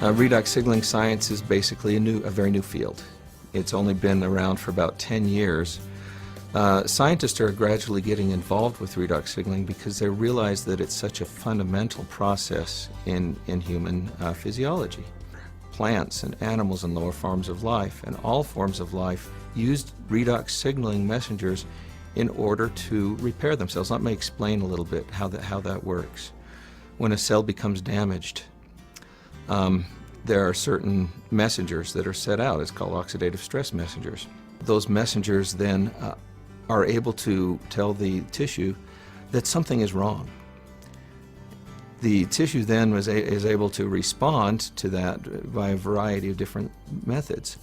Redox signaling science is basically a very new field. It's only been around for about 10 years. Scientists are gradually getting involved with redox signaling because they realize that it's such a fundamental process in human physiology. Plants and animals and lower forms of life and all forms of life used redox signaling messengers in order to repair themselves. Let me explain a little bit how that works. When a cell becomes damaged, there are certain messengers that are set out. It's called oxidative stress messengers. Those messengers then are able to tell the tissue that something is wrong. The tissue then is able to respond to that by a variety of different methods.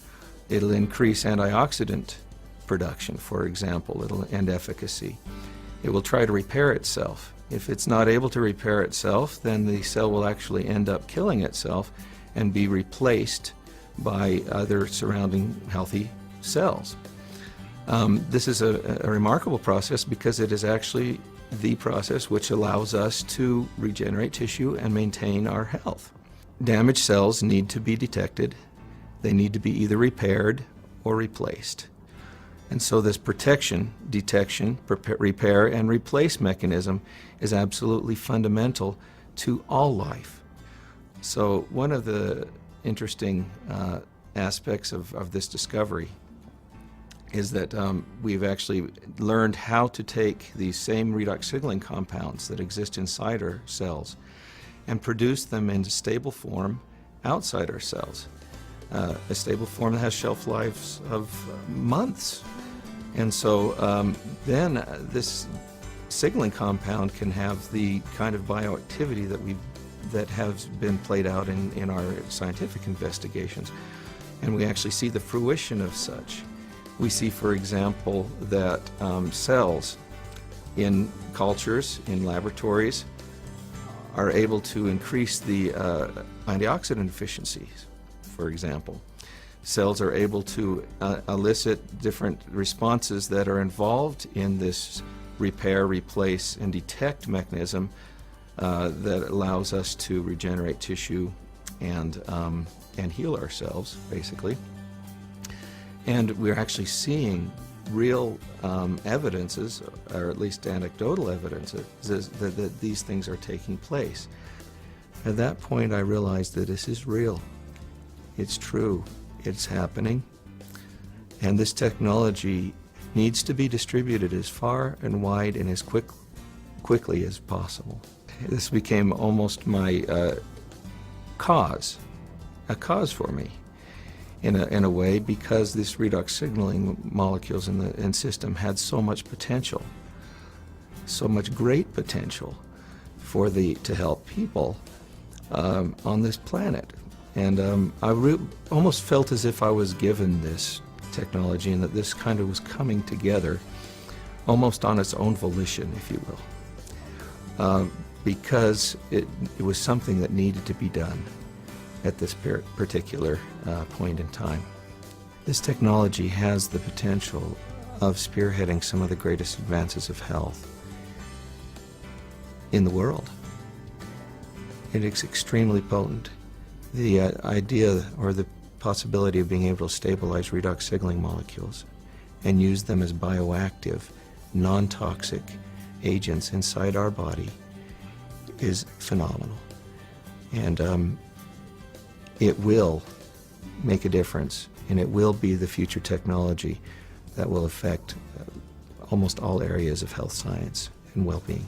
It'll increase antioxidant production, for example, and efficacy. It will try to repair itself. If it's not able to repair itself, then the cell will actually end up killing itself and be replaced by other surrounding healthy cells. This is a remarkable process because it is actually the process which allows us to regenerate tissue and maintain our health. Damaged cells need to be detected. They need to be either repaired or replaced. And so this protection, detection, repair, and replace mechanism is absolutely fundamental to all life. So one of the interesting aspects of this discovery is that we've actually learned how to take these same redox signaling compounds that exist inside our cells and produce them in a stable form outside our cells. A stable form that has shelf lives of months. And so then this signaling compound can have the kind of bioactivity that has been played out in our scientific investigations. And we actually see the fruition of such. We see, for example, that cells in cultures, in laboratories, are able to increase the antioxidant efficiencies, for example. Cells are able to elicit different responses that are involved in this repair, replace, and detect mechanism that allows us to regenerate tissue and heal ourselves, basically. And we're actually seeing real evidences, or at least anecdotal evidences, that these things are taking place. At that point, I realized that this is real. It's true. It's happening. And this technology needs to be distributed as far and wide and as quickly as possible. This became almost my a cause for me. In a way, because this redox signaling molecules in the system had so much potential, so much great potential to help people on this planet. And I almost felt as if I was given this technology and that this kind of was coming together almost on its own volition, if you will, because it was something that needed to be done at this particular point in time. This technology has the potential of spearheading some of the greatest advances of health in the world. It is extremely potent. The idea or the possibility of being able to stabilize redox signaling molecules and use them as bioactive, non-toxic agents inside our body is phenomenal. And it will make a difference, and it will be the future technology that will affect almost all areas of health science and well-being.